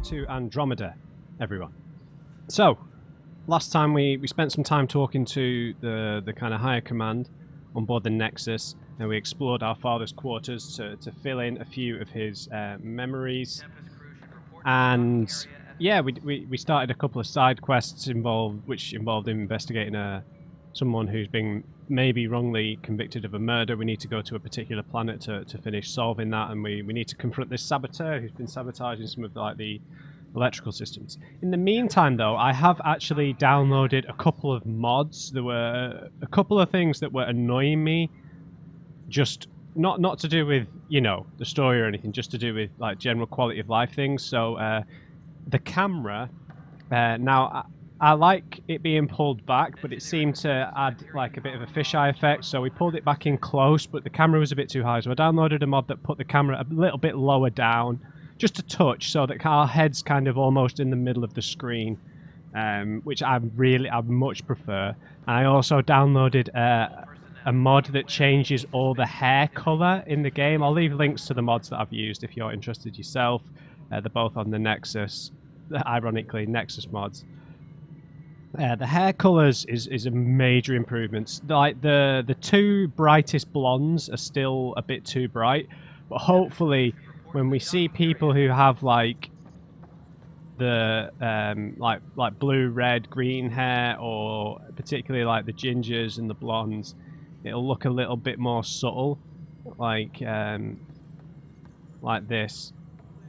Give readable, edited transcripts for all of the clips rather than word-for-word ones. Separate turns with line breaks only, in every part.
to Andromeda, everyone. So, last time we spent some time talking to the kind of higher command on board the Nexus, and we explored our father's quarters to fill in a few of his memories. And yeah, we started a couple of side quests which involved investigating someone who's been maybe wrongly convicted of a murder. We need to go to a particular planet to finish solving that, and we need to confront this saboteur who's been sabotaging some of the electrical systems. In the meantime, though, I have actually downloaded a couple of mods. There were a couple of things that were annoying me, just not to do with, you know, the story or anything, just to do with like general quality of life things. So the camera, now I like it being pulled back, but it seemed to add like a bit of a fisheye effect, so we pulled it back in close, but the camera was a bit too high, so I downloaded a mod that put the camera a little bit lower down, just a touch, so that our head's kind of almost in the middle of the screen, which I much prefer. And I also downloaded a mod that changes all the hair color in the game. I'll leave links to the mods that I've used if you're interested yourself. They're both on the Nexus, ironically, Nexus mods. The hair colours is a major improvement. Like the two brightest blondes are still a bit too bright, but hopefully when we see people who have like the like blue, red, green hair, or particularly like the gingers and the blondes, it'll look a little bit more subtle, like this.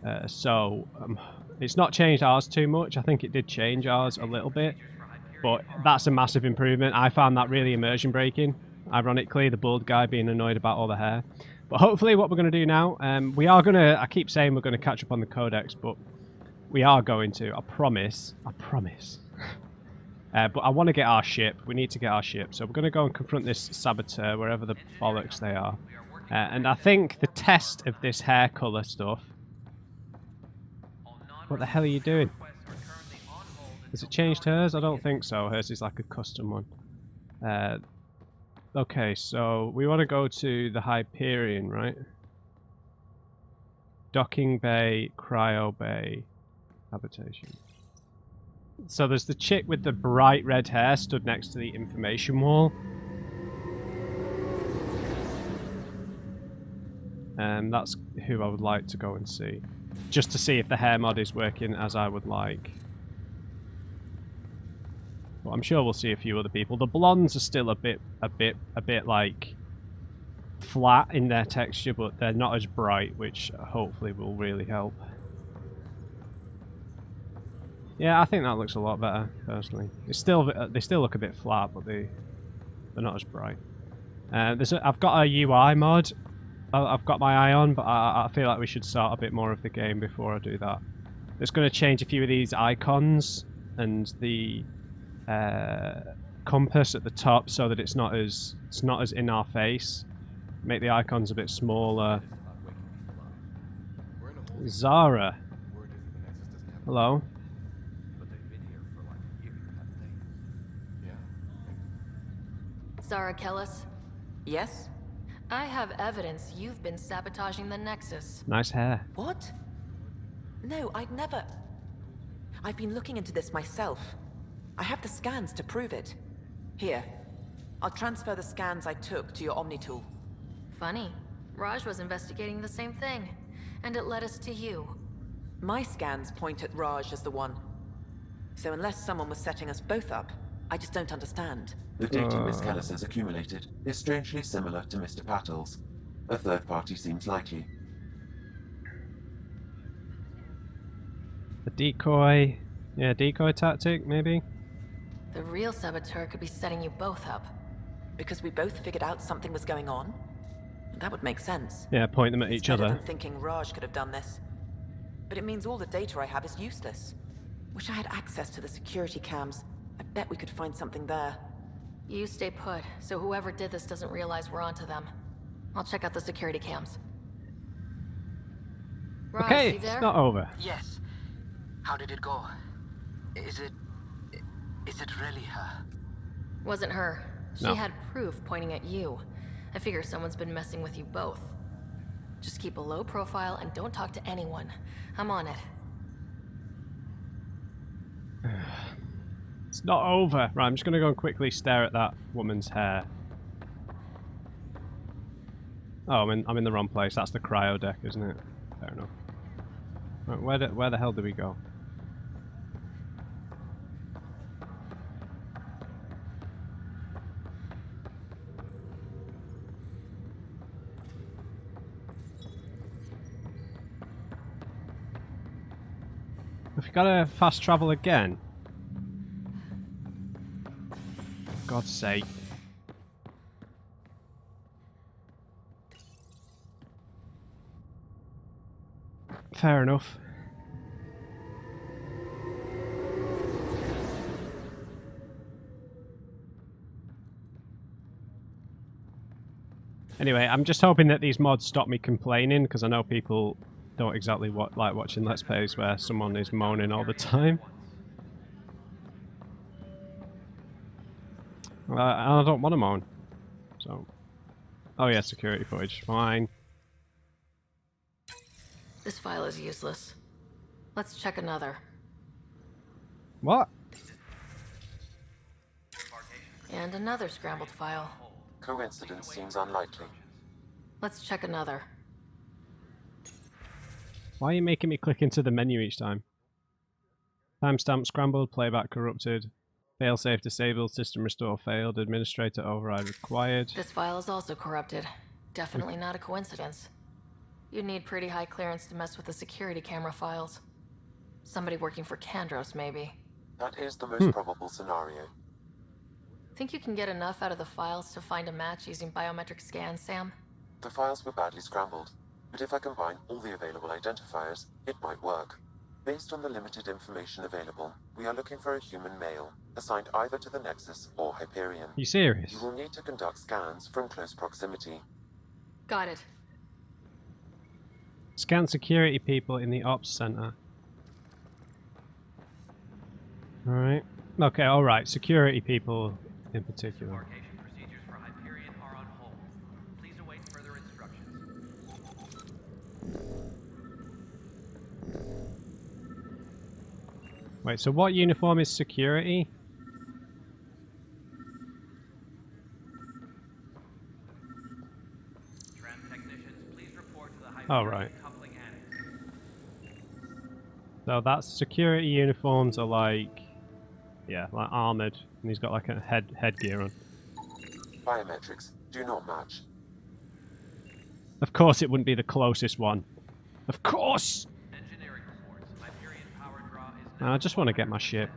It's not changed ours too much. I think it did change ours a little bit, but that's a massive improvement. I found that really immersion breaking. Ironically, the bald guy being annoyed about all the hair. But hopefully what we're going to do now, we are going to, I keep saying we're going to catch up on the Codex, but we are going to, I promise. But I want to get our ship. We need to get our ship. So we're going to go and confront this saboteur, wherever the bollocks they are. And I think the test of this hair colour stuff... What the hell are you doing? Has it changed hers? I don't think so. Hers is like a custom one. Okay, so we want to go to the Hyperion, right? Docking Bay, Cryo Bay, Habitation. So there's the chick with the bright red hair stood next to the information wall. And that's who I would like to go and see. Just to see if the hair mod is working as I would like. But I'm sure we'll see a few other people. The blondes are still a bit like flat in their texture, but they're not as bright, which hopefully will really help. Yeah, I think that looks a lot better personally. It's still they still look a bit flat, but they're not as bright. I've got a UI mod. I've got my eye on, but I feel like we should start a bit more of the game before I do that. It's going to change a few of these icons and the compass at the top so that it's not as in our face. Make the icons a bit smaller. Zara. Hello.
Zara Kellis?
Yes?
I have evidence you've been sabotaging the Nexus.
Nice hair.
What? No, I'd never... I've been looking into this myself. I have the scans to prove it. Here. I'll transfer the scans I took to your Omni tool.
Funny. Raj was investigating the same thing, and it led us to you.
My scans point at Raj as the one. So unless someone was setting us both up, I just don't understand.
The data Miss Kellis has accumulated is strangely similar to Mr. Pattle's. A third party seems likely.
A decoy... Yeah, decoy tactic, maybe?
The real saboteur could be setting you both up.
Because we both figured out something was going on? That would make sense.
Yeah, point them at each
Better
other.
than thinking Raj could have done this. But it means all the data I have is useless. Wish I had access to the security cams. I bet we could find something there.
You stay put, so whoever did this doesn't realize we're onto them. I'll check out the security cams. Raj,
Okay,
you there?
it's not over.
Yes. How did it go? Is it really her?
Wasn't her. She
No.
had proof pointing at you. I figure someone's been messing with you both. Just keep a low profile and don't talk to anyone. I'm on it.
It's not over. Right, I'm just going to go and quickly stare at that woman's hair. Oh, I'm in the wrong place. That's the cryo deck, isn't it? Fair enough. Right, where the hell do we go? Have you got to fast travel again? For God's sake. Fair enough. Anyway, I'm just hoping that these mods stop me complaining, because I know people don't exactly like watching Let's Plays where someone is moaning all the time. I don't want to moan. So, oh yeah, security footage, fine.
This file is useless. Let's check another.
What?
And another scrambled file.
Coincidence seems unlikely.
Let's check another.
Why are you making me click into the menu each time? Timestamp scrambled, playback corrupted, failsafe disabled, system restore failed, administrator override required.
This file is also corrupted. Definitely not a coincidence. You'd need pretty high clearance to mess with the security camera files. Somebody working for Kandros, maybe.
That is the most probable scenario.
Think you can get enough out of the files to find a match using biometric scans, Sam?
The files were badly scrambled, but if I combine all the available identifiers, it might work. Based on the limited information available, we are looking for a human male, assigned either to the Nexus or Hyperion.
You serious?
You will need to conduct scans from close proximity.
Got it.
Scan security people in the ops center. Alright. Okay, alright. Security people in particular.
Embarkation procedures for Hyperion are on hold. Please await further instructions.
Wait, so what uniform is security?
Tram technicians, please report to the Hyperion
Oh, right.
coupling annex.
So that's security uniforms are like, yeah, like armored, and he's got like a headgear on.
Biometrics do not match.
Of course, it wouldn't be the closest one. Of course.
Engineering reports. Hyperion power draw is
I just want to get my ship.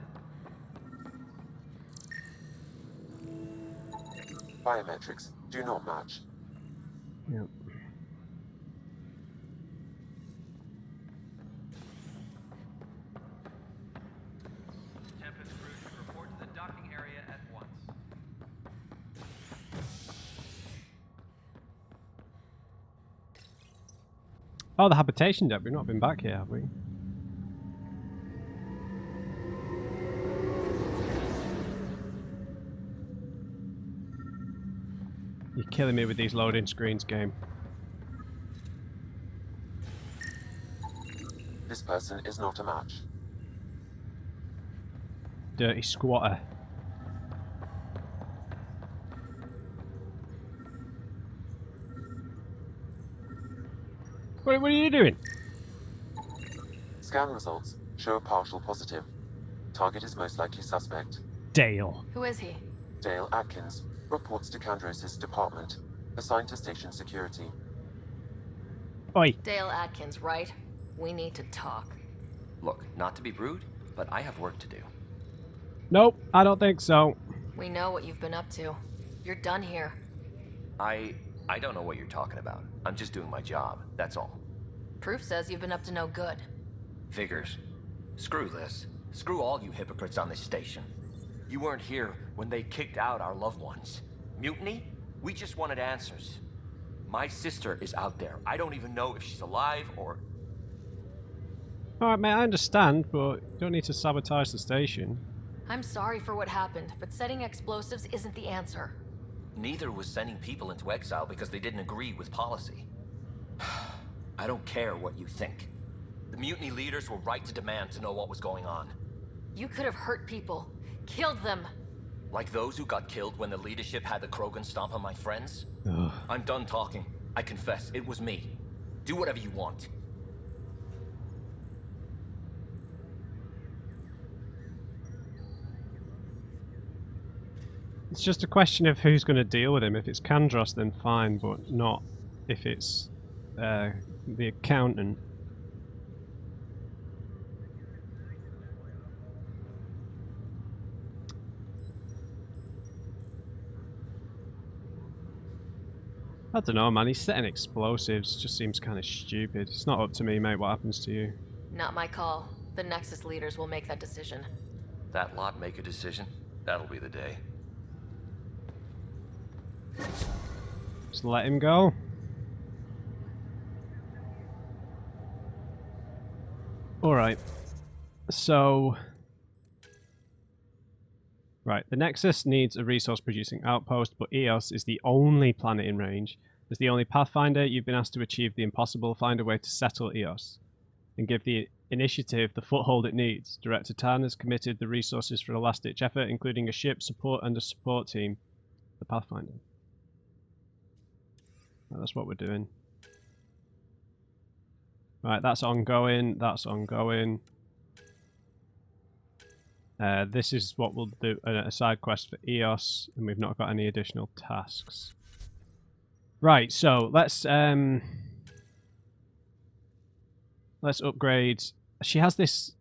Biometrics do not match.
Yep.
Tempest crew should report to the docking area at once.
Oh, the habitation deck. We've not been back here, have we? You're killing me with these loading screens, game.
This person is not a match.
Dirty squatter. What are you doing?
Scan results show a partial positive. Target is most likely suspect.
Dale.
Who is he?
Dale Atkins reports to Kandros' department, assigned to station security.
Oi.
Dale Atkins, right? We need to talk.
Look, not to be rude, but I have work to do.
Nope, I don't think so.
We know what you've been up to. You're done here.
I don't know what you're talking about. I'm just doing my job, that's all.
Proof says you've been up to no good.
Figures. Screw this. Screw all you hypocrites on this station. You weren't here when they kicked out our loved ones. Mutiny? We just wanted answers. My sister is out there. I don't even know if she's alive or...
Alright, mate, I understand, but you don't need to sabotage the station.
I'm sorry for what happened, but setting explosives isn't the answer.
Neither was sending people into exile because they didn't agree with policy. I don't care what you think. The mutiny leaders were right to demand to know what was going on.
You could have hurt people, killed them.
Like those who got killed when the leadership had the Krogan stomp on my friends?
Ugh.
I'm done talking. I confess, it was me. Do whatever you want.
It's just a question of who's going to deal with him. If it's Kandros, then fine, but not if it's the accountant. I don't know, man. He's setting explosives. Just seems kind of stupid. It's not up to me, mate. What happens to you?
Not my call. The Nexus leaders will make that decision.
That lot make a decision? That'll be the day.
Just let him go. Alright. So... Right, the Nexus needs a resource-producing outpost, but Eos is the only planet in range. As the only Pathfinder, you've been asked to achieve the impossible, find a way to settle Eos, and give the initiative the foothold it needs. Director Tan has committed the resources for a last-ditch effort, including a ship, support, and a support team. The Pathfinder. Right, that's what we're doing. Right, that's ongoing, that's ongoing. This is what we'll do, a side quest for Eos, and we've not got any additional tasks. Right, so let's upgrade. She has this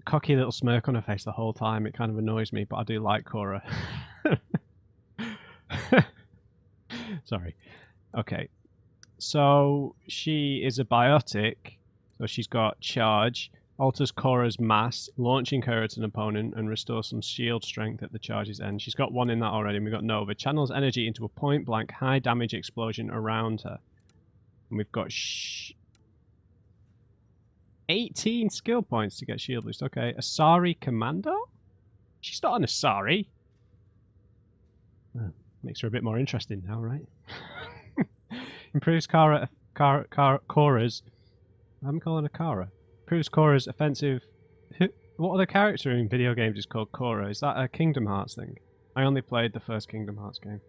cocky little smirk on her face the whole time. It kind of annoys me, but I do like Cora. Sorry. Okay. So she is a biotic, so she's got charge. Alters Cora's mass, launching her at an opponent, and restores some shield strength at the charge's end. She's got one in that already, and we've got Nova. Channels energy into a point-blank, high-damage explosion around her. And we've got 18 skill points to get shield boost. Okay, Asari Commando? She's not an Asari. Makes her a bit more interesting now, right? Improves Cora's... I'm calling her Kara. Improves Cora's offensive... What other character in video games is called Cora? Is that a Kingdom Hearts thing? I only played the first Kingdom Hearts game.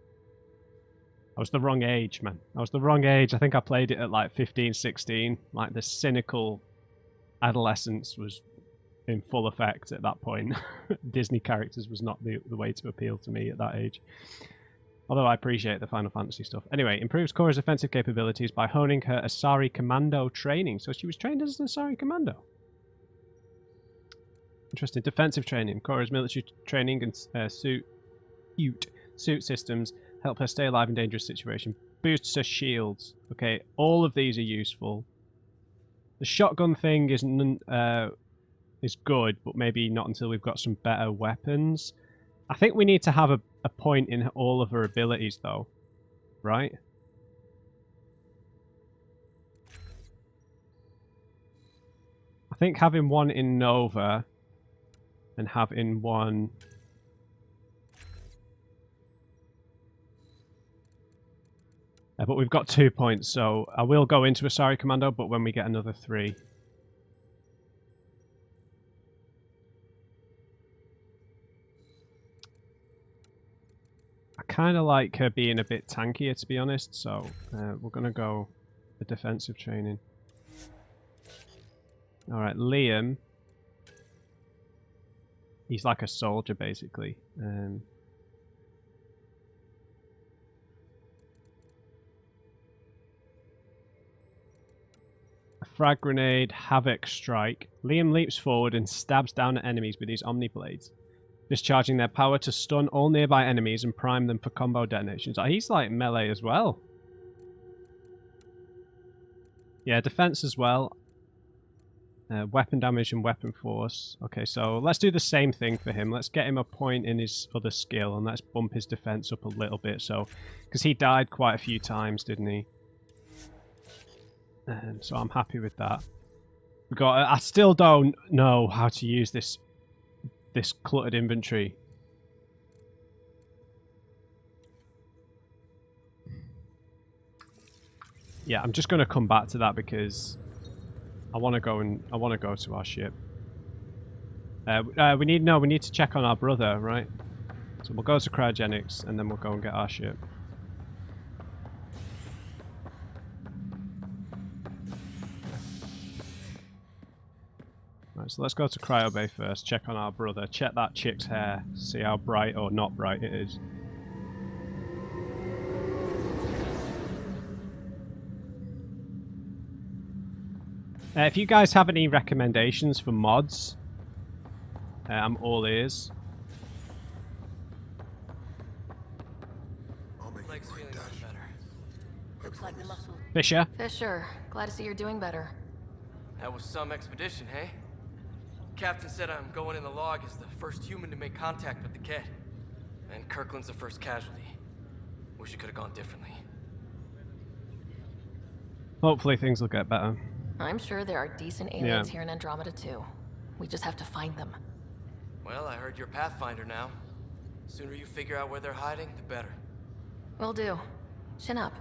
I was the wrong age, man. I was the wrong age. I think I played it at like 15, 16. Like the cynical adolescence was in full effect at that point. Disney characters was not the way to appeal to me at that age. Although I appreciate the Final Fantasy stuff. Anyway, improves Cora's offensive capabilities by honing her Asari Commando training. So she was trained as an Asari Commando. Interesting. Defensive training. Cora's military training and suit systems help her stay alive in dangerous situations. Boosts her shields. Okay, all of these are useful. The shotgun thing is good, but maybe not until we've got some better weapons. I think we need to have a point in all of her abilities, though. Right? I think having one in Nova and having one... but we've got 2 points, so I will go into Asari Commando, but when we get another 3. I kind of like her being a bit tankier, to be honest, so we're going to go the defensive training. Alright, Liam. He's like a soldier, basically. Frag grenade, havoc strike. Liam leaps forward and stabs down at enemies with his Omni Blades, discharging their power to stun all nearby enemies and prime them for combo detonations. Oh, he's like melee as well. Yeah, defense as well. Weapon damage and weapon force. Okay, so let's do the same thing for him. Let's get him a point in his other skill and let's bump his defense up a little bit. So, because he died quite a few times, didn't he? So I'm happy with that. We got. I still don't know how to use this cluttered inventory. Yeah, I'm just going to come back to that because I want to go to our ship. We need to check on our brother, right? So we'll go to cryogenics and then we'll go and get our ship. Right, so let's go to cryo bay first. Check on our brother. Check that chick's hair. See how bright or not bright it is. If you guys have any recommendations for mods, I'm all ears.
Legs feeling much better.
Looks like the muscles.
Fisher?
Fisher, glad to see you're doing better.
That was some expedition, hey? Captain said I'm going in the log as the first human to make contact with the kid. And Kirkland's the first casualty. Wish it could have gone differently.
Hopefully things will get better.
I'm sure there are decent aliens here in Andromeda too. We just have to find them.
Well, I heard you're Pathfinder now. Sooner you figure out where they're hiding, the better.
Will do. Chin up.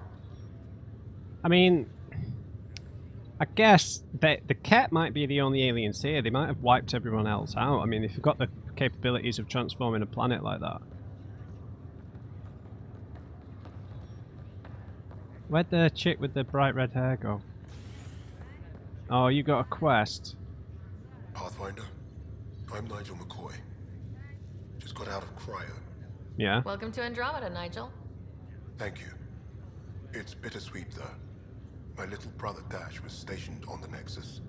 I mean, I guess that the Ket might be the only aliens here. They might have wiped everyone else out. I mean, if you've got the capabilities of transforming a planet like that. Where'd the chick with the bright red hair go? Oh, you got a quest.
Pathfinder, I'm Nigel McCoy. Just got out of cryo.
Yeah.
Welcome to Andromeda, Nigel.
Thank you. It's bittersweet though. My little brother Dash was stationed on the Nexus.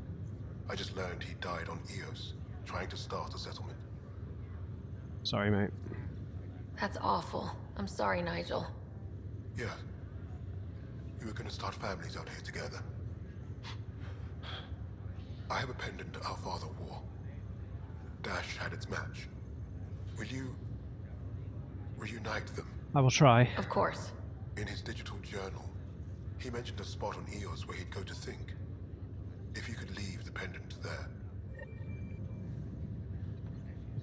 I just learned he died on Eos, trying to start a settlement.
Sorry, mate.
That's awful. I'm sorry, Nigel.
Yeah. We were gonna start families out here together. I have a pendant our father wore. Dash had its match. Will you reunite them?
I will try.
Of course.
In his digital journal, he mentioned a spot on Eos where he'd go to think. If you could leave the pendant there.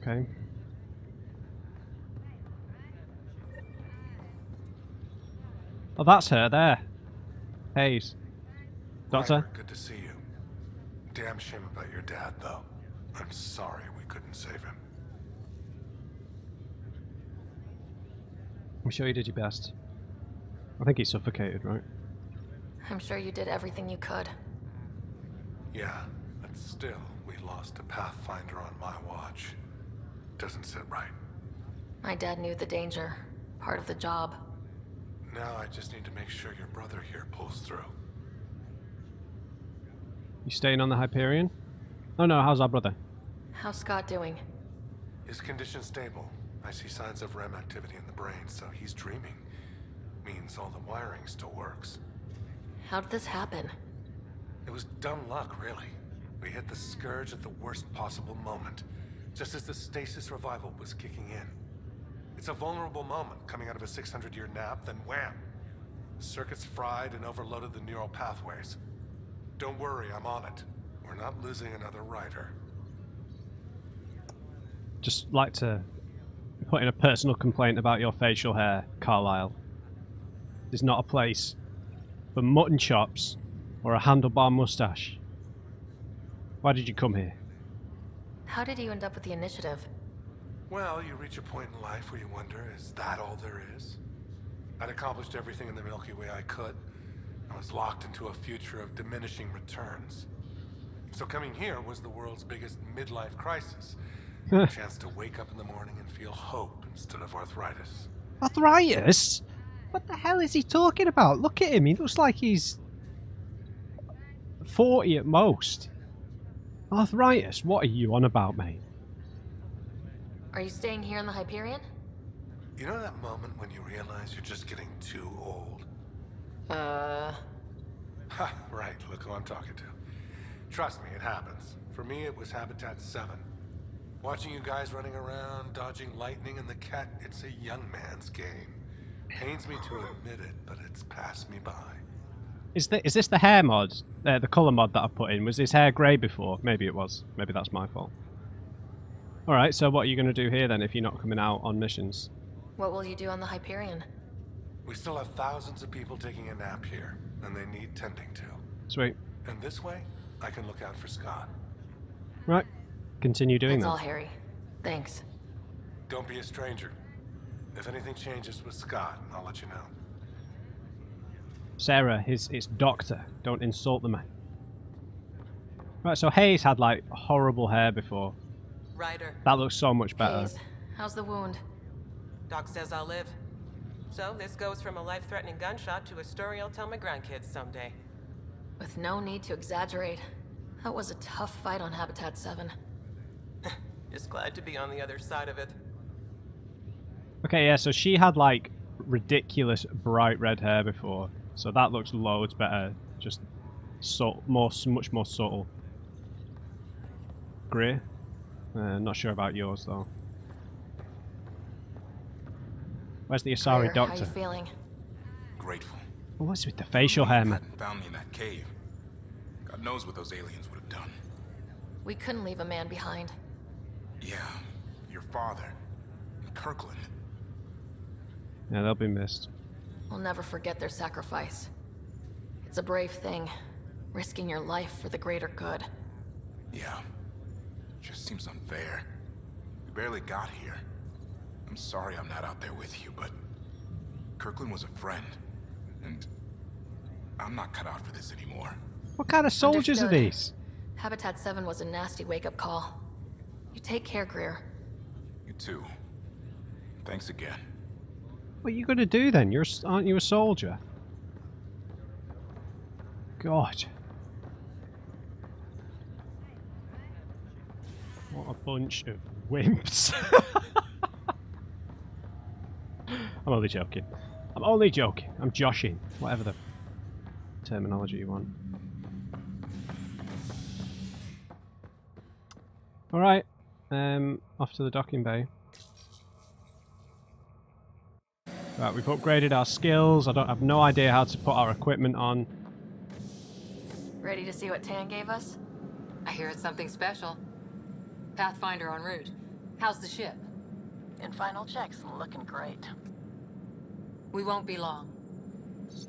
Okay. Oh, that's her there. Hayes. Doctor?
Ryder, good to see you. Damn shame about your dad, though. I'm sorry we couldn't save him.
I'm sure you did your best. I think he suffocated, right?
I'm sure you did everything you could.
Yeah, but still, we lost a Pathfinder on my watch. Doesn't sit right.
My dad knew the danger. Part of the job.
Now I just need to make sure your brother here pulls through.
You staying on the Hyperion? Oh no, how's our brother?
How's Scott doing?
His condition's stable. I see signs of REM activity in the brain, so he's dreaming. Means all the wiring still works.
How did this happen?
It was dumb luck, really. We hit the Scourge at the worst possible moment, just as the stasis revival was kicking in. It's a vulnerable moment coming out of a 600-year nap, then wham! The circuits fried and overloaded the neural pathways. Don't worry, I'm on it. We're not losing another Ryder.
Just like to put in a personal complaint about your facial hair, Carlisle. There's not a place for mutton chops or a handlebar mustache. Why did you come here?
How did you end up with the initiative?
Well, you reach a point in life where you wonder, is that all there is? I'd accomplished everything in the Milky Way I could. I was locked into a future of diminishing returns. So coming here was the world's biggest midlife crisis. A chance to wake up in the morning and feel hope instead of arthritis.
Arthritis? What the hell is he talking about? Look at him, he looks like he's 40 at most. Arthritis? What are you on about, mate?
Are you staying here in the Hyperion?
You know that moment when you realize you're just getting too old? Ha, right, look who I'm talking to. Trust me, it happens. For me, it was Habitat 7. Watching you guys running around, dodging lightning and the cat, it's a young man's game. Pains me to admit it, but it's passed me by.
Is this the hair mod? The colour mod that I put in? Was his hair grey before? Maybe it was. Maybe that's my fault. Alright, so what are you going to do here then if you're not coming out on missions?
What will you do on the Hyperion?
We still have thousands of people taking a nap here, and they need tending to.
Sweet.
And this way, I can look out for Scott.
Right. continue doing
That's
them.
all, Harry. Thanks.
Don't be a stranger. If anything changes with Scott, I'll let you know.
Sarah, it's Doctor. Don't insult the man. Right, so Hayes had like horrible hair before.
Ryder,
That looks so much better.
Hayes, how's the wound?
Doc says I'll live. So this goes from a life-threatening gunshot to a story I'll tell my grandkids someday.
With no need to exaggerate, that was a tough fight on Habitat 7.
Just glad to be on the other side of it.
Okay, yeah, so she had like ridiculous bright red hair before, so that looks loads better. Just much more subtle. Grey. Not sure about yours though. Where's the Asari
Claire,
doctor?
how you feeling?
Grateful.
Oh, what's with the facial hair, man?
Hadn't found me in that cave. God knows what those aliens would have done.
We couldn't leave a man behind.
Yeah, your father, and Kirkland.
Yeah, they'll be missed.
We'll never forget their sacrifice. It's a brave thing, risking your life for the greater good.
Yeah, just seems unfair. We barely got here. I'm sorry I'm not out there with you, but Kirkland was a friend, and I'm not cut out for this anymore.
What kind of soldiers are
Understood.
these?
Habitat 7 was a nasty wake-up call. You take care, Greer.
You too. Thanks again.
What are you gonna do then? Aren't you a soldier? God. What a bunch of wimps. I'm only joking. I'm only joking. I'm joshing. Whatever the terminology you want. Alright. Off to the docking bay. Right, we've upgraded our skills. I have no idea how to put our equipment on.
Ready to see what Tan gave us?
I hear it's something special. Pathfinder en route. How's the ship?
In final checks, looking great.
We won't be long.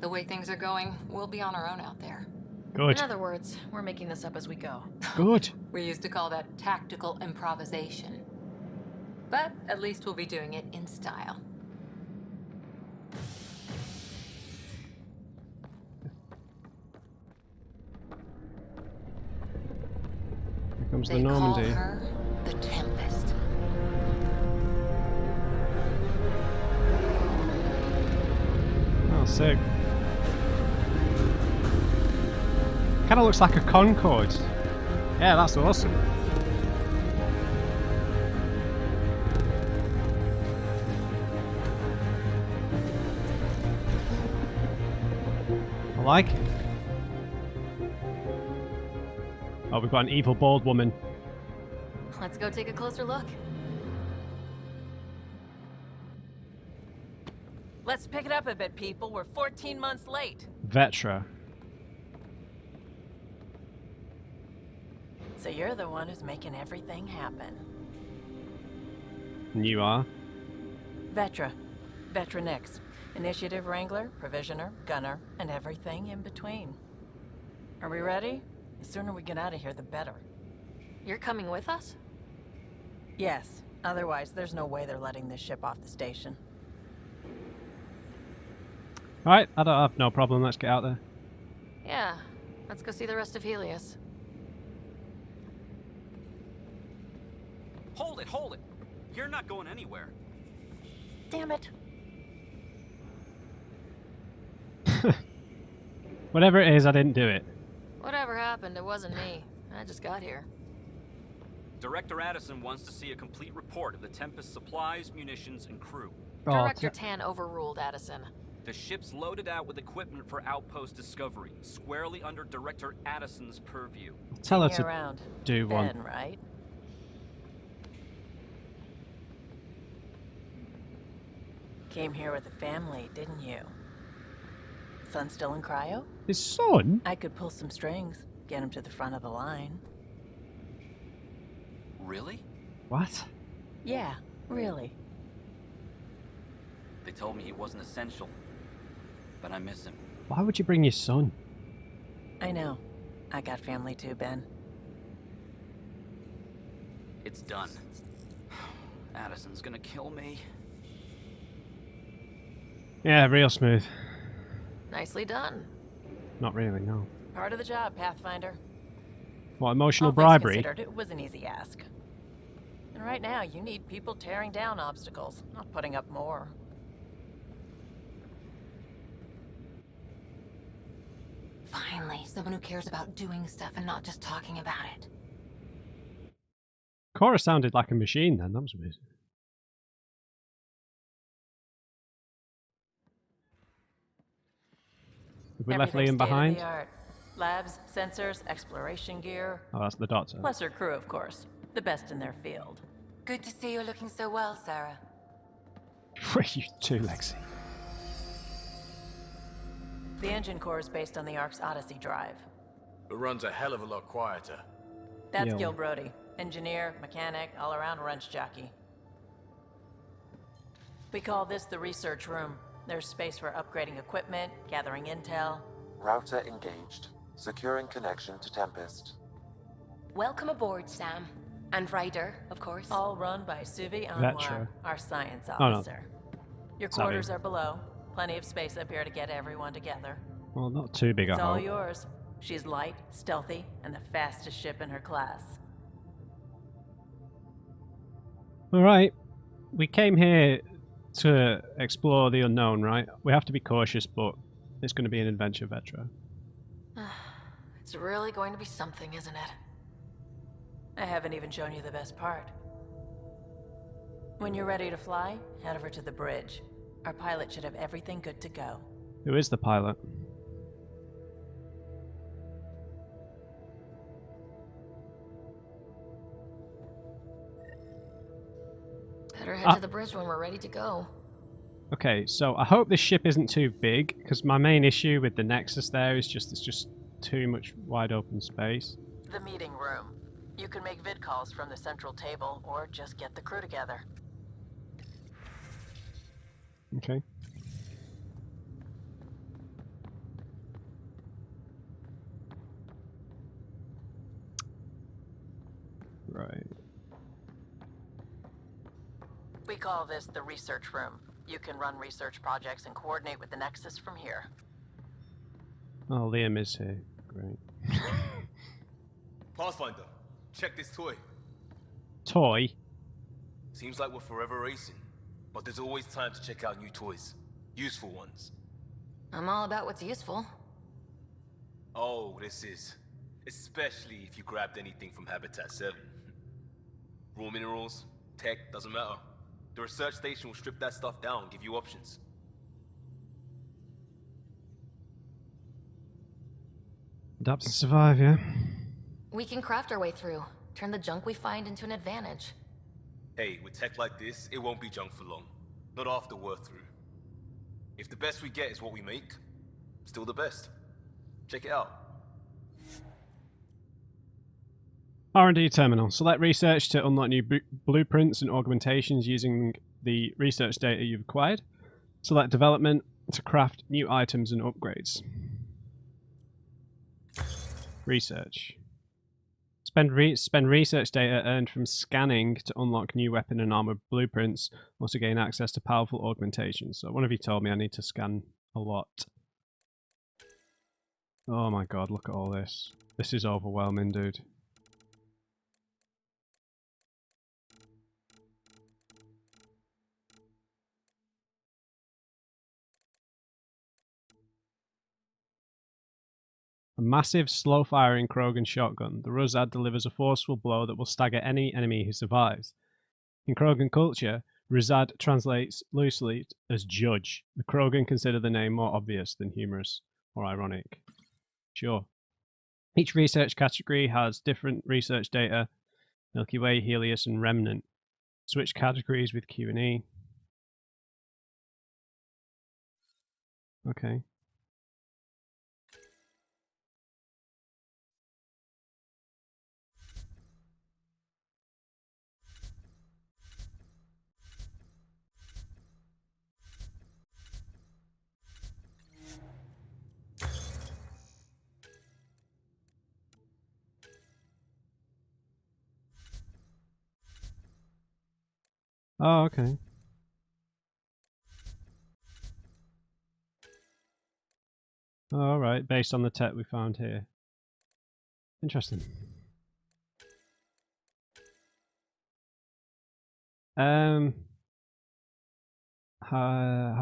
The way things are going, we'll be on our own out there.
Good.
In other words, we're making this up as we go.
Good.
We used to call that tactical improvisation. But at least we'll be doing it in style.
Here comes
They
the
call
Normandy.
her the Tempest.
Oh, sick. Kind of looks like a Concorde. Yeah, that's awesome. I like it. Oh, we've got an evil bald woman.
Let's go take a closer look.
Let's pick it up a bit, people. We're 14 months late.
Vetra.
So you're the one who's making everything happen.
And you are?
Vetra. Vetra Nix. Initiative Wrangler, Provisioner, Gunner, and everything in between. Are we ready? The sooner we get out of here, the better.
You're coming with us?
Yes. Otherwise, there's no way they're letting this ship off the station.
Alright, I don't have no problem. Let's get out there.
Yeah. Let's go see the rest of Helios.
Hold it, hold it! You're not going anywhere.
Damn it.
Whatever it is, I didn't do it.
Whatever happened, it wasn't me. I just got here.
Director Addison wants to see a complete report of the Tempest supplies, munitions, and crew.
Director Tan overruled Addison.
The ship's loaded out with equipment for outpost discovery, squarely under Director Addison's purview.
Tell her
Seen
to
you around.
do one.
Ben, right? Came here with a family, didn't you? Son still in cryo?
His son?
I could pull some strings, get him to the front of the line.
Really?
What?
Yeah, really.
They told me he wasn't essential, but I miss him.
Why would you bring your son?
I know. I got family too, Ben.
It's done. Addison's gonna kill me.
Yeah, real smooth.
Nicely done.
Not really, no.
Part of the job, Pathfinder.
What, emotional
All things
bribery?
considered, it was an easy ask. And right now, you need people tearing down obstacles, not putting up more.
Finally, someone who cares about doing stuff and not just talking about it.
Cora sounded like a machine then, that was amazing. Have we left
Everything's
Liam behind?
state-of-the-art. Labs, sensors, exploration gear.
Oh, that's the doctor.
Plus her crew, of course. The best in their field.
Good to see you looking so well, Sarah.
Where you too, Lexi?
The engine core is based on the Ark's Odyssey drive.
It runs a hell of a lot quieter.
That's
Yo.
Gil Brody. Engineer, mechanic, all-around wrench jockey. We call this the research room. There's space for upgrading equipment, gathering intel.
Router engaged. Securing connection to Tempest.
Welcome aboard, Sam. And Ryder, of course.
All run by Suvi
Vetra.
Anwar, our science
Oh, no.
officer. Your
Sorry.
quarters are below. Plenty of space up here to get everyone together.
Well, not too big a
It's all
hole.
yours. She's light, stealthy, and the fastest ship in her class.
Alright. We came here to explore the unknown, right? We have to be cautious, but it's going to be an adventure, Vetra.
It's really going to be something, isn't it?
I haven't even shown you the best part. When you're ready to fly, head over to the bridge. Our pilot should have everything good to go.
Who is the pilot?
Better head to the bridge when we're ready to go.
Okay, so I hope this ship isn't too big, because my main issue with the Nexus there is just it's just too much wide open space.
The meeting room. You can make vid calls from the central table, or just get the crew together.
Okay. Right.
We call this the research room. You can run research projects and coordinate with the Nexus from here.
Oh, Liam is here. Great.
Pathfinder, check this toy.
Toy?
Seems like we're forever racing, but there's always time to check out new toys. Useful ones.
I'm all about what's useful.
Oh, this is. Especially if you grabbed anything from Habitat 7. Raw minerals, tech, doesn't matter. The research station will strip that stuff down and give you options.
Adapt and survive, yeah?
We can craft our way through. Turn the junk we find into an advantage.
Hey, with tech like this, it won't be junk for long. Not after we're through. If the best we get is what we make, still the best. Check it out.
R&D terminal. Select research to unlock new blueprints and augmentations using the research data you've acquired. Select development to craft new items and upgrades. Research. Spend research data earned from scanning to unlock new weapon and armor blueprints, or to gain access to powerful augmentations. So one of you told me I need to scan a lot. Oh my god, look at all this. This is overwhelming, dude. A massive, slow-firing Krogan shotgun. The Ruzad delivers a forceful blow that will stagger any enemy who survives. In Krogan culture, Ruzad translates loosely as judge. The Krogan consider the name more obvious than humorous or ironic. Sure. Each research category has different research data. Milky Way, Helios, and Remnant. Switch categories with Q&E. Okay. Oh, okay. Oh, alright, based on the tech we found here. Interesting. Have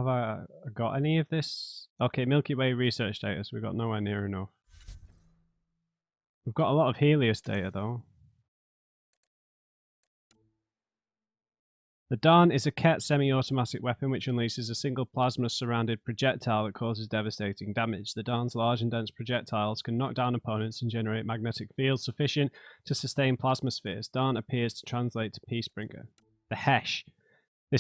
I got any of this? Okay, Milky Way research data, so we've got nowhere near enough. We've got a lot of Helios data, though. The Dawn is a Ket semi-automatic weapon which unleashes a single plasma-surrounded projectile that causes devastating damage. The Dawn's large and dense projectiles can knock down opponents and generate magnetic fields sufficient to sustain plasma spheres. Dawn appears to translate to Peacebringer. The Hesh. The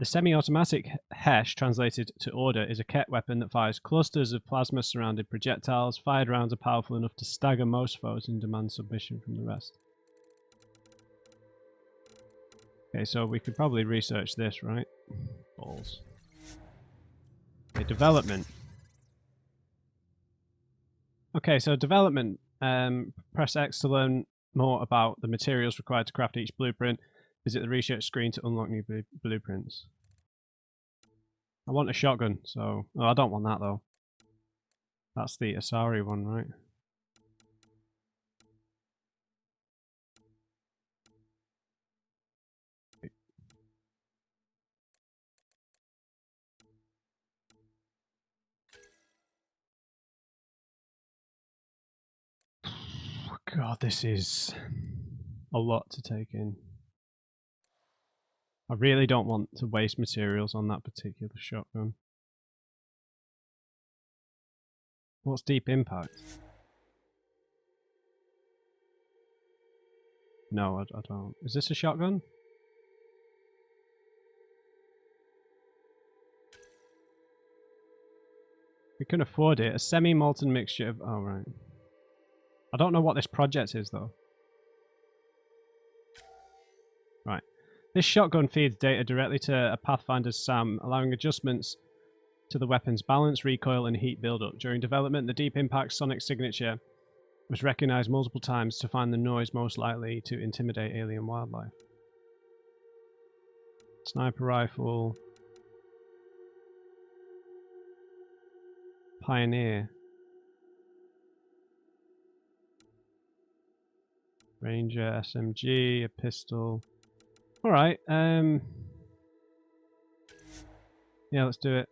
semi-automatic Hesh, translated to Order, is a Ket weapon that fires clusters of plasma-surrounded projectiles. Fired rounds are powerful enough to stagger most foes and demand submission from the rest. Okay, so we could probably research this, right? Balls. Okay, development. Okay, so development. Press X to learn more about the materials required to craft each blueprint. Visit the research screen to unlock new blueprints. I want a shotgun, so... Oh, I don't want that, though. That's the Asari one, right? God, this is a lot to take in. I really don't want to waste materials on that particular shotgun. What's deep impact? No, I don't. Is this a shotgun? We can afford it. A semi-molten mixture of... Oh, right. I don't know what this project is, though. Right. This shotgun feeds data directly to a Pathfinder's SAM, allowing adjustments to the weapon's balance, recoil, and heat buildup. During development, the Deep Impact sonic signature was recognized multiple times to find the noise most likely to intimidate alien wildlife. Sniper rifle. Pioneer. Ranger, SMG, a pistol. Alright, yeah, let's do it.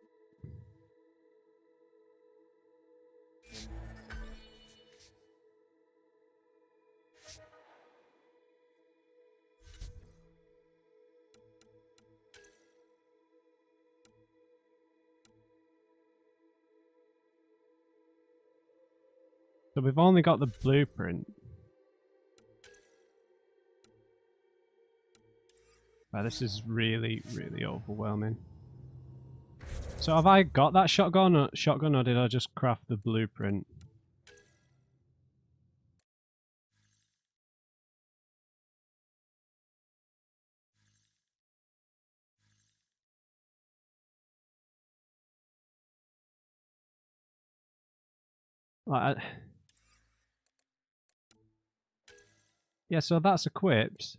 So we've only got the blueprint. Wow, this is really, really overwhelming. So have I got that shotgun or did I just craft the blueprint? Yeah, so that's equipped.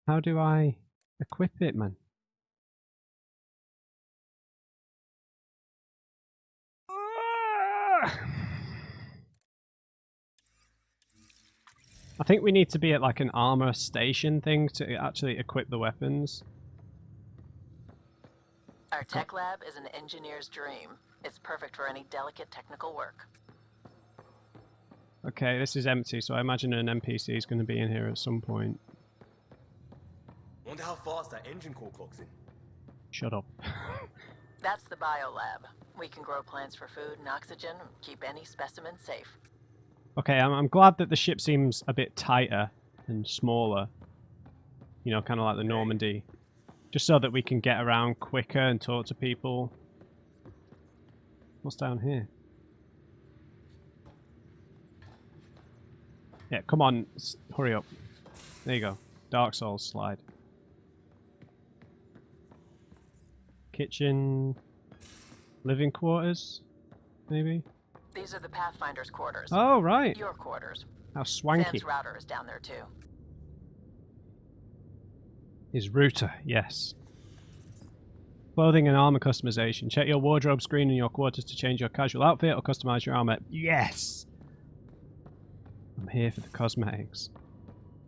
How do I equip it, man? I think we need to be at like an armor station thing to actually equip the weapons.
Our tech lab is an engineer's dream. It's perfect for any delicate technical work.
Okay, this is empty, so I imagine an NPC is going to be in here at some point.
Wonder how fast that engine core clocks in.
Shut up.
That's the biolab. We can grow plants for food and oxygen, keep any specimen safe.
Okay, I'm glad that the ship seems a bit tighter and smaller. You know, kind of like the Normandy. Just so that we can get around quicker and talk to people. What's down here? Yeah, come on. Hurry up. There you go. Dark Souls slide. Kitchen. Living quarters? Maybe?
These are the Pathfinder's quarters.
Oh, right.
Your quarters.
How swanky.
Sam's router is down there too.
Is router, yes. Clothing and armor customization. Check your wardrobe screen in your quarters to change your casual outfit or customize your armor. Yes! I'm here for the cosmetics.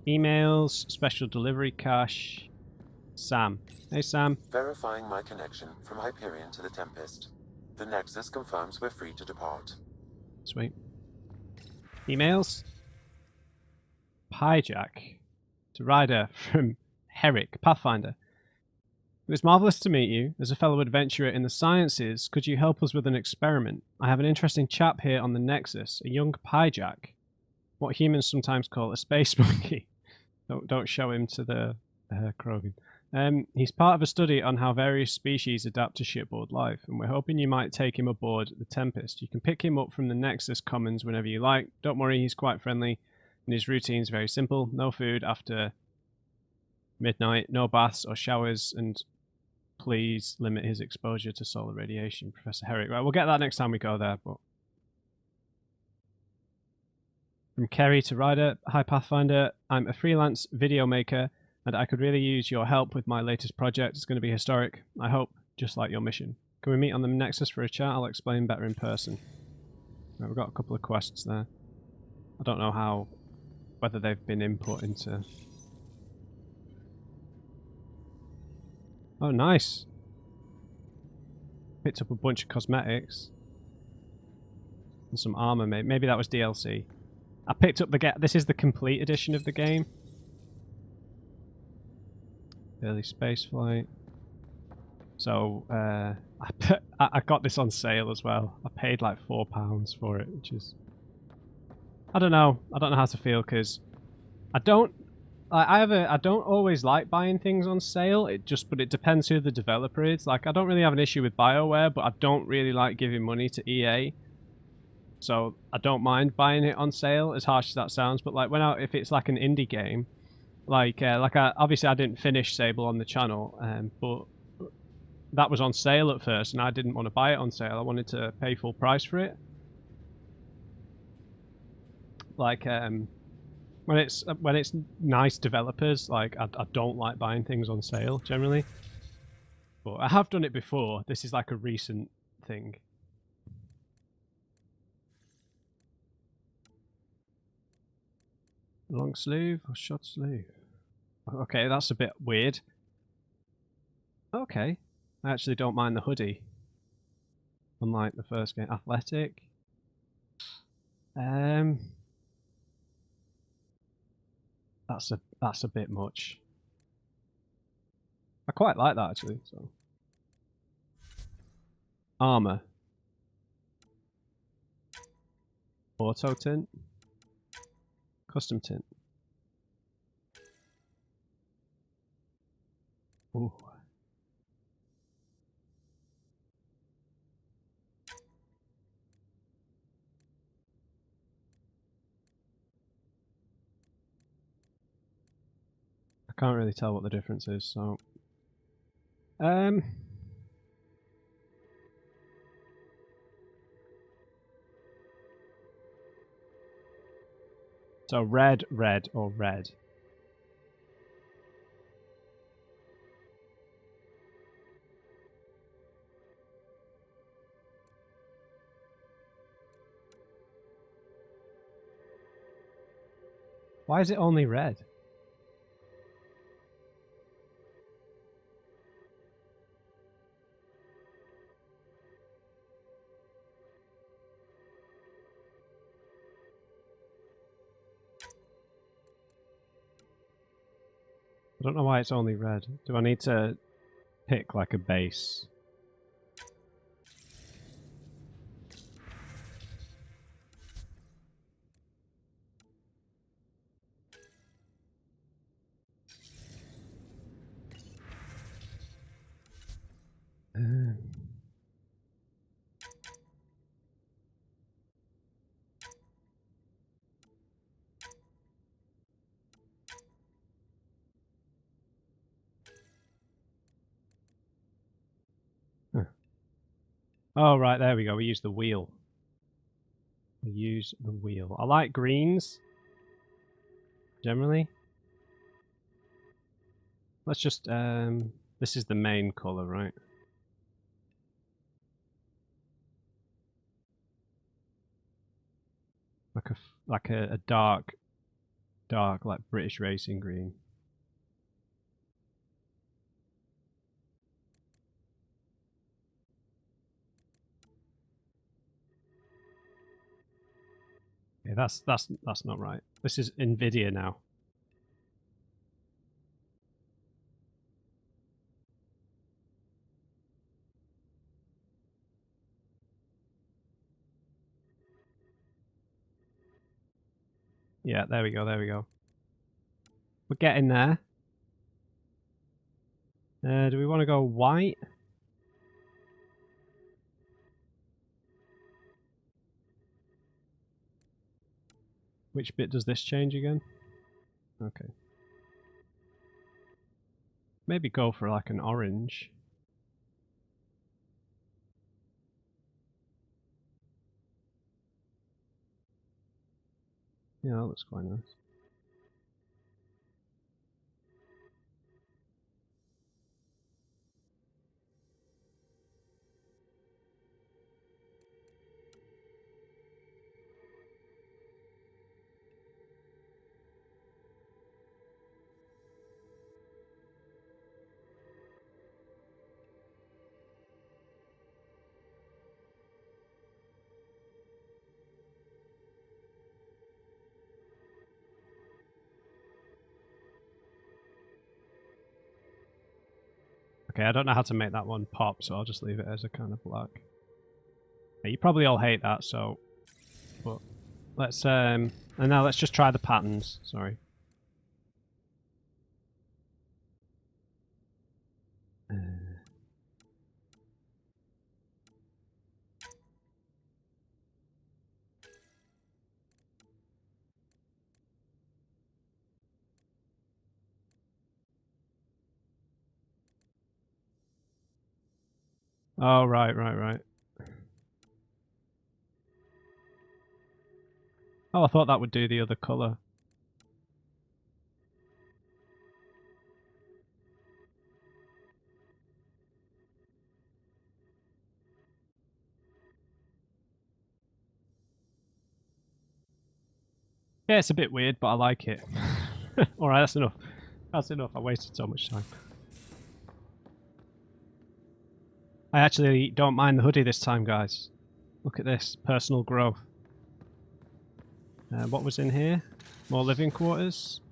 Emails, special delivery cache. Sam. Hey, Sam.
Verifying my connection from Hyperion to the Tempest. The Nexus confirms we're free to depart.
Sweet. Emails. Hijack. To Ryder from Herrick, Pathfinder. It was marvellous to meet you. As a fellow adventurer in the sciences, could you help us with an experiment? I have an interesting chap here on the Nexus, a young Pyjack. What humans sometimes call a space monkey. Don't show him to the Krogan. He's part of a study on how various species adapt to shipboard life, and we're hoping you might take him aboard the Tempest. You can pick him up from the Nexus Commons whenever you like. Don't worry, he's quite friendly, and his routine's very simple. No food after midnight, no baths or showers, and please limit his exposure to solar radiation, Professor Herrick. Right, we'll get that next time we go there, but... From Kerry to Ryder, hi Pathfinder, I'm a freelance video maker and I could really use your help with my latest project. It's going to be historic, I hope, just like your mission. Can we meet on the Nexus for a chat? I'll explain better in person. Right, we've got a couple of quests there. I don't know whether they've been input into... Oh, nice. Picked up a bunch of cosmetics. And some armor, maybe that was DLC. I picked up this is the complete edition of the game. Early spaceflight. So, I got this on sale as well. I paid like £4 for it, which is... I don't know how to feel, because I don't always like buying things on sale. But it depends who the developer is. Like, I don't really have an issue with Bioware, but I don't really like giving money to EA. So I don't mind buying it on sale, as harsh as that sounds. But like if it's like an indie game, obviously I didn't finish Sable on the channel, but that was on sale at first, and I didn't want to buy it on sale. I wanted to pay full price for it. Like when it's nice developers, like I don't like buying things on sale generally. But I have done it before. This is like a recent thing. Long sleeve or short sleeve? Okay, that's a bit weird. Okay. I actually don't mind the hoodie. Unlike the first game. Athletic. That's a bit much. I quite like that actually, so. Armor. Auto tint. Custom tint. Ooh. I can't really tell what the difference is, so... So red, or red. Why is it only red? I don't know why it's only red. Do I need to pick like a base? Oh, right, there we go. We use the wheel. I like greens. Generally. Let's just this is the main color, right? Like a dark like British racing green. Yeah, that's not right. This is Nvidia now. Yeah, there we go, there we go. We're getting there. Do we want to go white? Which bit does this change again? Okay. Maybe go for like an orange. Yeah, that looks quite nice. Okay, I don't know how to make that one pop, so I'll just leave it as a kind of black. Yeah, you probably all hate that, so... But let's, and now let's just try the patterns, sorry. Oh, right. Oh, I thought that would do the other colour. Yeah, it's a bit weird, but I like it. Alright, that's enough. That's enough. I wasted so much time. I actually don't mind the hoodie this time, guys. Look at this. Personal growth. What was in here? More living quarters.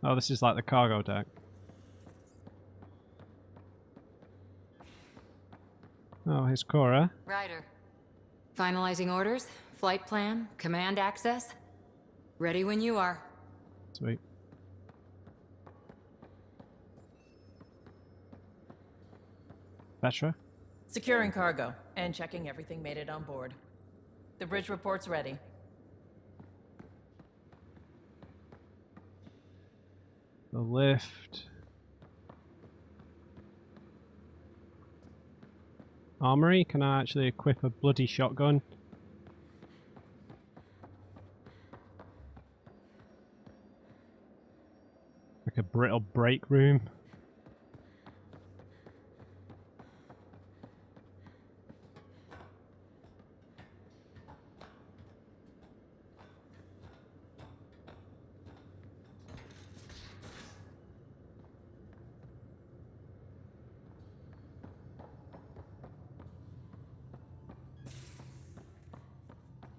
Oh, this is like the cargo deck. Oh, here's Cora.
Ryder. Finalizing orders, flight plan, command access. Ready when you are.
Sweet. Vetra?
Securing cargo and checking everything made it on board. The bridge report's ready.
The lift. Armory? Can I actually equip a bloody shotgun? Like a brittle break room?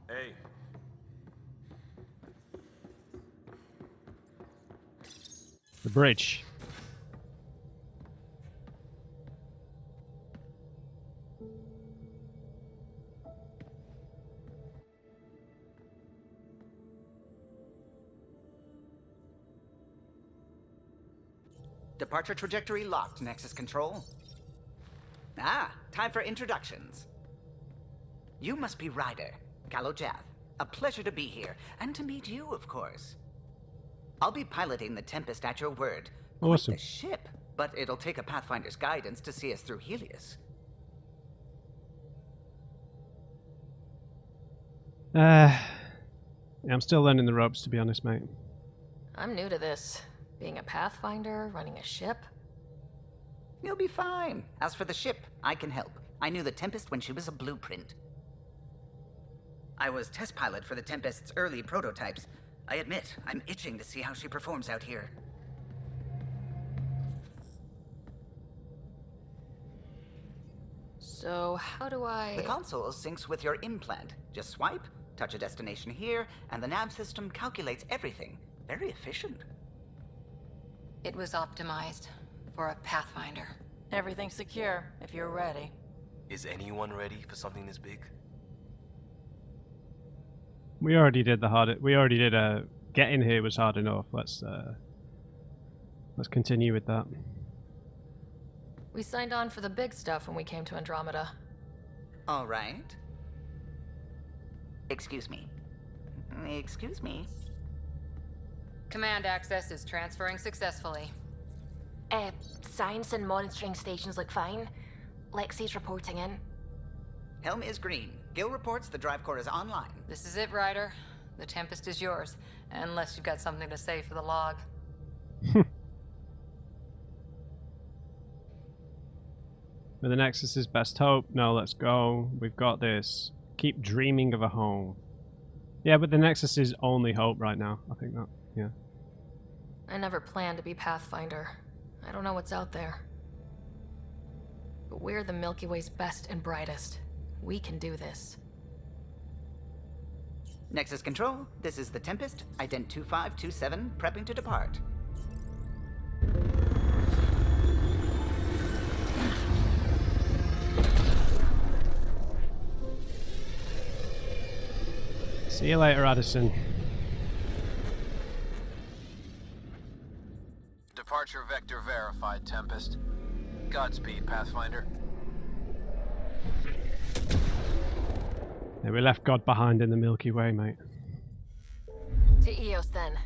Hey.
The bridge.
Departure trajectory locked, Nexus Control. Ah, time for introductions. You must be Ryder, Kalojath. A pleasure to be here, and to meet you, of course. I'll be piloting the Tempest at your word.
Awesome.
Quite the ship, but it'll take a Pathfinder's guidance to see us through Helios.
Yeah, I'm still learning the ropes, to be honest, mate.
I'm new to this. Being a Pathfinder, running a ship.
You'll be fine. As for the ship, I can help. I knew the Tempest when she was a blueprint. I was test pilot for the Tempest's early prototypes. I admit, I'm itching to see how she performs out here.
So, how do I...
The console syncs with your implant. Just swipe, touch a destination here, and the nav system calculates everything. Very efficient.
It was optimized for a Pathfinder.
Everything's secure, if you're ready.
Is anyone ready for something this big?
We already did getting here was hard enough. Let's continue with that.
We signed on for the big stuff when we came to Andromeda.
All right. Excuse me. Excuse me.
Command access is transferring successfully.
Science and monitoring stations look fine. Lexi's reporting in.
Helm is green. Gil reports the drive core is online.
This is it, Ryder. The Tempest is yours, unless you've got something to say for the log.
With the Nexus's best hope. No, let's go. We've got this. Keep dreaming of a home. Yeah, but the Nexus's only hope right now. I think that, yeah.
I never planned to be Pathfinder. I don't know what's out there. But we're the Milky Way's best and brightest. We can do this.
Nexus Control, this is the Tempest, ident 2527, prepping to depart.
See you later, Addison.
Departure vector verified, Tempest. Godspeed, Pathfinder.
Yeah, we left God behind in the Milky Way, mate.
To Eos, then.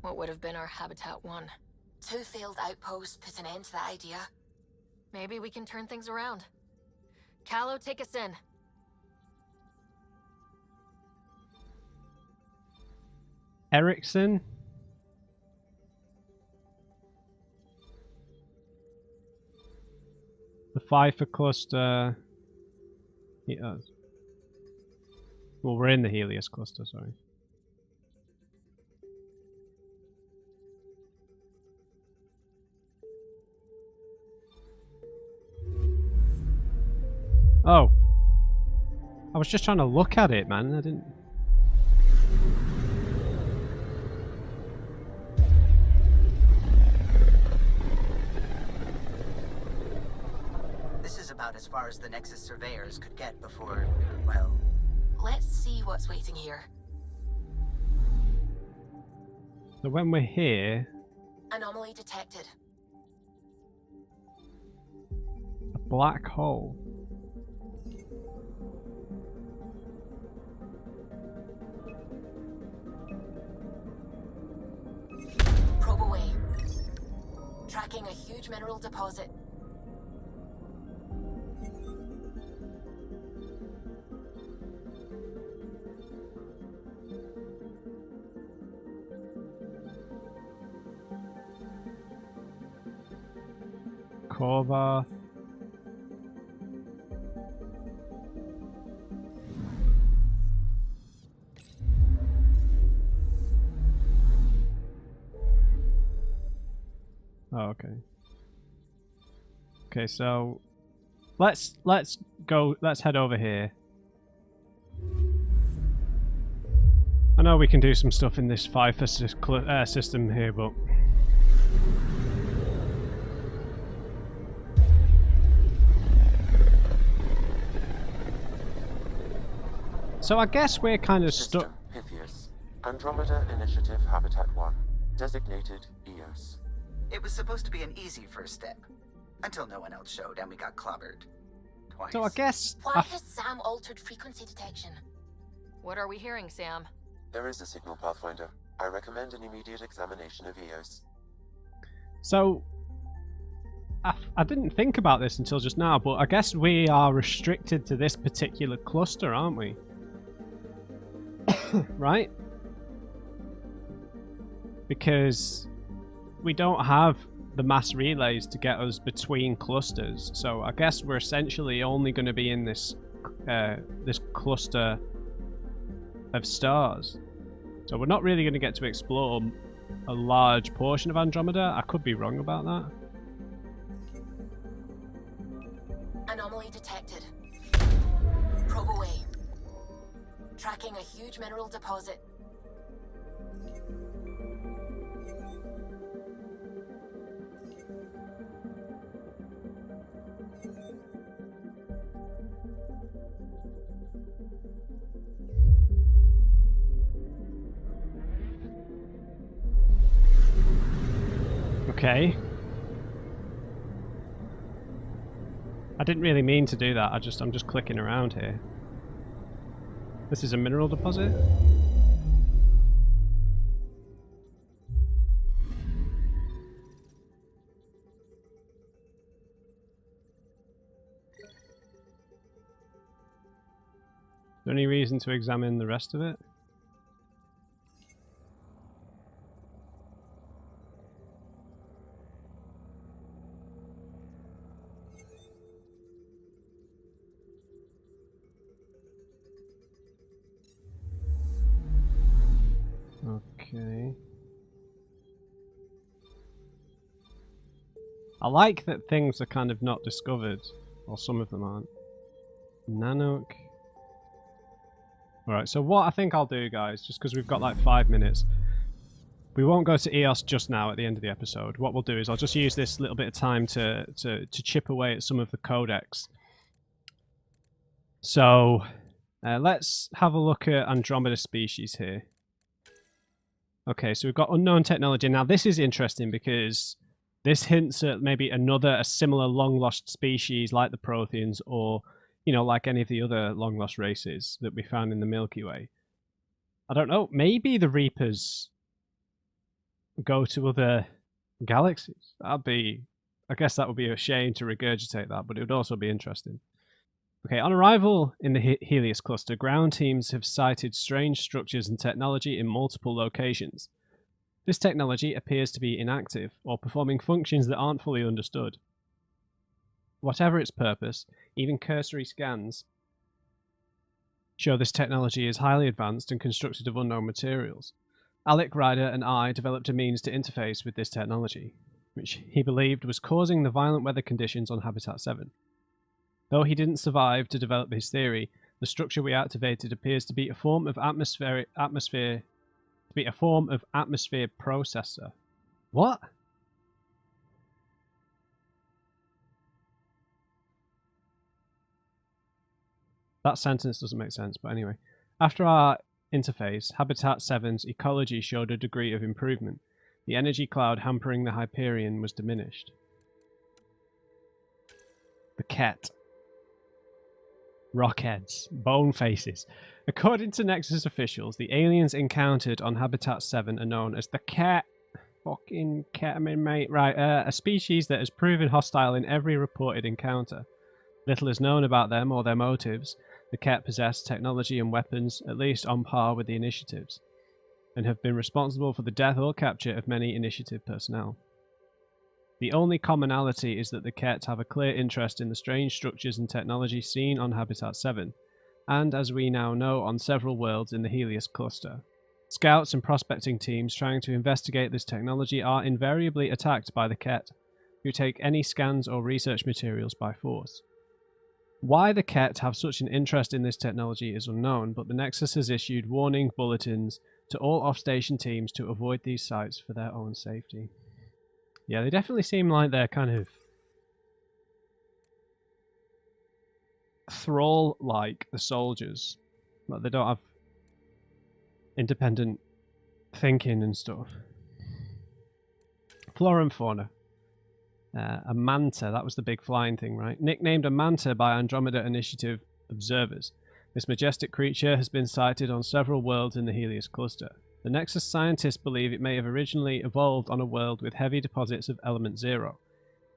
What would have been our Habitat 1. 2 failed outposts put an end to that idea. Maybe we can turn things around. Callow, take us in.
Erickson? The Pfeiffer cluster. Well, we're in the Helios cluster, sorry. Oh. I was just trying to look at it, man. I didn't...
This is about as far as the Nexus surveyors could get before, well...
Let's see what's waiting here.
So when we're here...
Anomaly detected.
A black hole.
Probe away. Tracking a huge mineral deposit.
Korvath. Oh, okay. Okay, so let's head over here. I know we can do some stuff in this Pfeiffer system here, but so I guess we're kind of stuck.
Pythias. Andromeda Initiative Habitat 1. Designated Eos.
It was supposed to be an easy first step. Until no one else showed and we got clobbered. Twice.
So I guess...
Why has Sam altered frequency detection? What are we hearing, Sam?
There is a signal, Pathfinder. I recommend an immediate examination of Eos.
So... I didn't think about this until just now, but I guess we are restricted to this particular cluster, aren't we? Right? because we don't have the mass relays to get us between clusters. So I guess we're essentially only going to be in this this cluster of stars. So we're not really going to get to explore a large portion of Andromeda. I could be wrong about that.
Anomaly detected. Probe away. Tracking a huge mineral deposit.
Okay. I didn't really mean to do that. I'm just clicking around here. This is a mineral deposit? Is there any reason to examine the rest of it? Okay. I like that things are kind of not discovered, or some of them aren't. Nanook. Alright, so what I think I'll do, guys, just because we've got like 5 minutes, we won't go to EOS just now at the end of the episode. What we'll do is I'll just use this little bit of time to chip away at some of the Codex. So, let's have a look at Andromeda species here. Okay, so we've got unknown technology. Now this is interesting because this hints at maybe a similar long-lost species like the Protheans, or, you know, like any of the other long-lost races that we found in the Milky Way. I don't know, maybe the Reapers go to other galaxies. I guess that would be a shame to regurgitate that, but it would also be interesting. Okay, on arrival in the Helios cluster, ground teams have sighted strange structures and technology in multiple locations. This technology appears to be inactive, or performing functions that aren't fully understood. Whatever its purpose, even cursory scans show this technology is highly advanced and constructed of unknown materials. Alec, Ryder, and I developed a means to interface with this technology, which he believed was causing the violent weather conditions on Habitat 7. Though he didn't survive to develop his theory, the structure we activated appears to be a form of atmosphere processor. What? That sentence doesn't make sense, but anyway. After our interface, Habitat 7's ecology showed a degree of improvement. The energy cloud hampering the Hyperion was diminished. The Ket. Rockheads. Bone faces. According to Nexus officials, the aliens encountered on Habitat 7 are known as the Ket. Fucking ketamine, mate. Right, a species that has proven hostile in every reported encounter. Little is known about them or their motives. The Ket possess technology and weapons, at least on par with the Initiatives, and have been responsible for the death or capture of many Initiative personnel. The only commonality is that the Ket have a clear interest in the strange structures and technology seen on Habitat 7, and as we now know, on several worlds in the Helios cluster. Scouts and prospecting teams trying to investigate this technology are invariably attacked by the Ket, who take any scans or research materials by force. Why the Ket have such an interest in this technology is unknown, but the Nexus has issued warning bulletins to all off-station teams to avoid these sites for their own safety. Yeah, they definitely seem like they're kind of thrall-like, the soldiers. Like they don't have independent thinking and stuff. Flora and fauna. A manta, that was the big flying thing, right? Nicknamed a manta by Andromeda Initiative observers. This majestic creature has been sighted on several worlds in the Helios cluster. The Nexus scientists believe it may have originally evolved on a world with heavy deposits of element 0,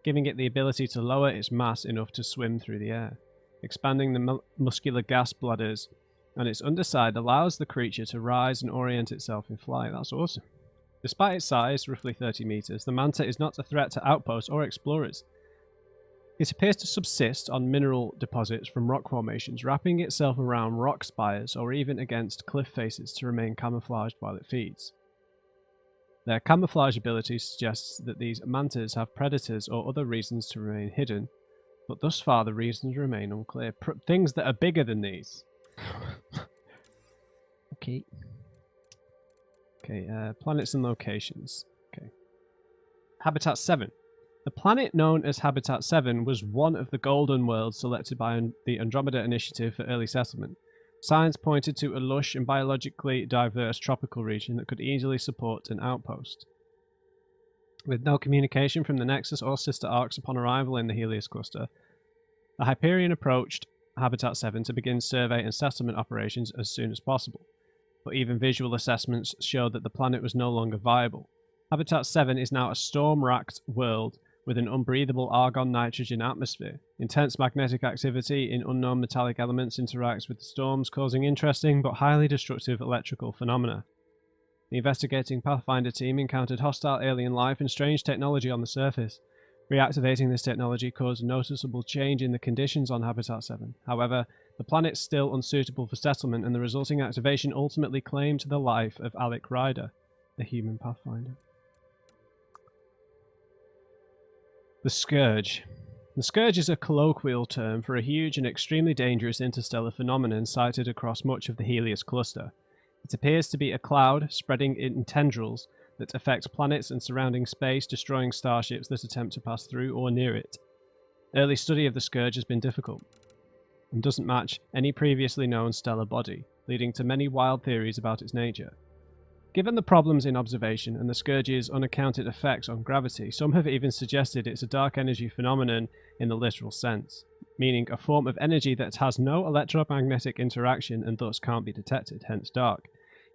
giving it the ability to lower its mass enough to swim through the air. Expanding the muscular gas bladders on its underside allows the creature to rise and orient itself in flight. That's awesome. Despite its size, roughly 30 meters, the manta is not a threat to outposts or explorers. It appears to subsist on mineral deposits from rock formations, wrapping itself around rock spires or even against cliff faces to remain camouflaged while it feeds. Their camouflage ability suggests that these mantas have predators or other reasons to remain hidden, but thus far the reasons remain unclear. Things that are bigger than these. Okay. Okay, planets and locations. Okay. Habitat 7. The planet known as Habitat 7 was one of the golden worlds selected by the Andromeda Initiative for early settlement. Signs pointed to a lush and biologically diverse tropical region that could easily support an outpost. With no communication from the Nexus or sister arcs upon arrival in the Helios cluster, the Hyperion approached Habitat 7 to begin survey and settlement operations as soon as possible, but even visual assessments showed that the planet was no longer viable. Habitat 7 is now a storm-racked world with an unbreathable argon-nitrogen atmosphere. Intense magnetic activity in unknown metallic elements interacts with the storms, causing interesting but highly destructive electrical phenomena. The investigating Pathfinder team encountered hostile alien life and strange technology on the surface. Reactivating this technology caused a noticeable change in the conditions on Habitat 7. However, the planet's still unsuitable for settlement, and the resulting activation ultimately claimed the life of Alec Ryder, a human Pathfinder. The Scourge. The Scourge is a colloquial term for a huge and extremely dangerous interstellar phenomenon sighted across much of the Helios cluster. It appears to be a cloud spreading in tendrils that affect planets and surrounding space, destroying starships that attempt to pass through or near it. Early study of the Scourge has been difficult and doesn't match any previously known stellar body, leading to many wild theories about its nature. Given the problems in observation and the Scourge's unaccounted effects on gravity, some have even suggested it's a dark energy phenomenon in the literal sense, meaning a form of energy that has no electromagnetic interaction and thus can't be detected, hence dark,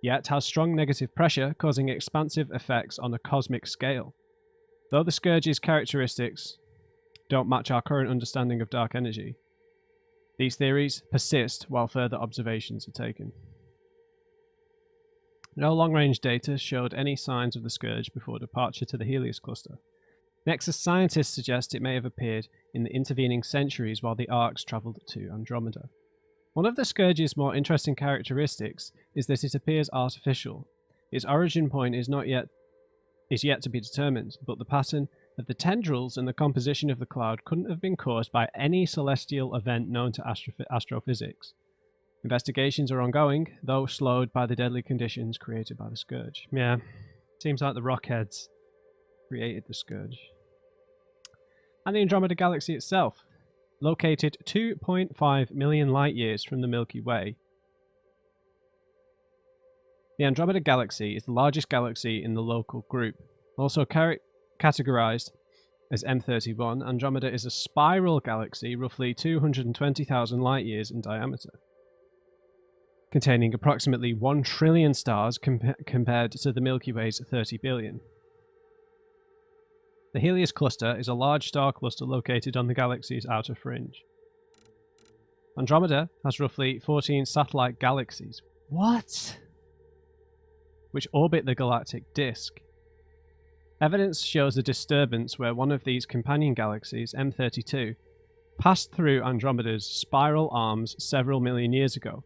yet has strong negative pressure, causing expansive effects on a cosmic scale. Though the Scourge's characteristics don't match our current understanding of dark energy, these theories persist while further observations are taken. No long-range data showed any signs of the Scourge before departure to the Helios cluster. Nexus scientists suggest it may have appeared in the intervening centuries while the arcs travelled to Andromeda. One of the Scourge's more interesting characteristics is that it appears artificial. Its origin point is yet to be determined, but the pattern of the tendrils and the composition of the cloud couldn't have been caused by any celestial event known to astrophysics. Investigations are ongoing, though slowed by the deadly conditions created by the Scourge. Yeah, seems like the Rockheads created the Scourge. And the Andromeda Galaxy itself, located 2.5 million light-years from the Milky Way. The Andromeda Galaxy is the largest galaxy in the local group. Also categorized as M31, Andromeda is a spiral galaxy roughly 220,000 light-years in diameter, containing approximately 1 trillion stars compared to the Milky Way's 30 billion. The Helios cluster is a large star cluster located on the galaxy's outer fringe. Andromeda has roughly 14 satellite galaxies. What? Which orbit the galactic disk. Evidence shows a disturbance where one of these companion galaxies, M32, passed through Andromeda's spiral arms several million years ago.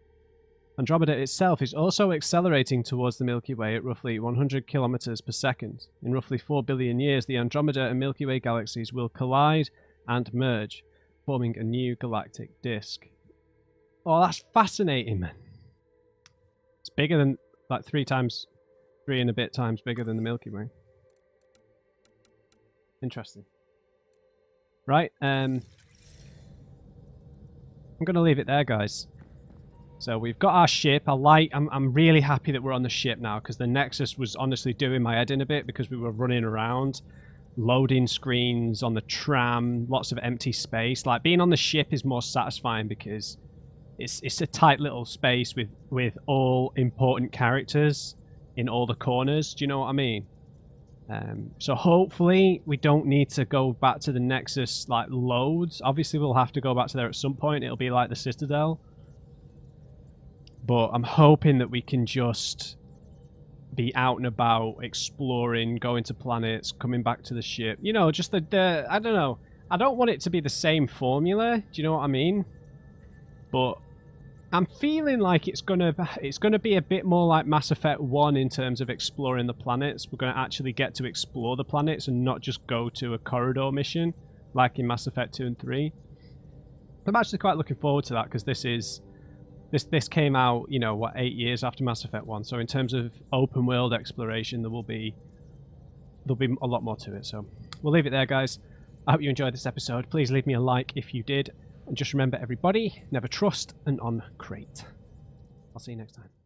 Andromeda itself is also accelerating towards the Milky Way at roughly 100 kilometers per second. In roughly 4 billion years, the Andromeda and Milky Way galaxies will collide and merge, forming a new galactic disk. Oh, that's fascinating, man. It's bigger than, like, 3 and a bit times bigger than the Milky Way. Interesting. Right, I'm going to leave it there, guys. So we've got our ship. I'm really happy that we're on the ship now, because the Nexus was honestly doing my head in a bit because we were running around, loading screens on the tram, lots of empty space. Like, being on the ship is more satisfying because it's a tight little space with all important characters in all the corners. Do you know what I mean? So hopefully we don't need to go back to the Nexus like loads. Obviously we'll have to go back to there at some point. It'll be like the Citadel. But I'm hoping that we can just be out and about, exploring, going to planets, coming back to the ship. You know, just the I don't know. I don't want it to be the same formula. Do you know what I mean? But I'm feeling like it's gonna be a bit more like Mass Effect 1 in terms of exploring the planets. We're gonna actually get to explore the planets and not just go to a corridor mission like in Mass Effect 2 and 3. I'm actually quite looking forward to that because this came out, you know, what, 8 years after Mass Effect 1. So in terms of open world exploration, there'll be a lot more to it. So we'll leave it there, guys. I hope you enjoyed this episode. Please leave me a like if you did. And just remember, everybody, never trust an on-crate. I'll see you next time.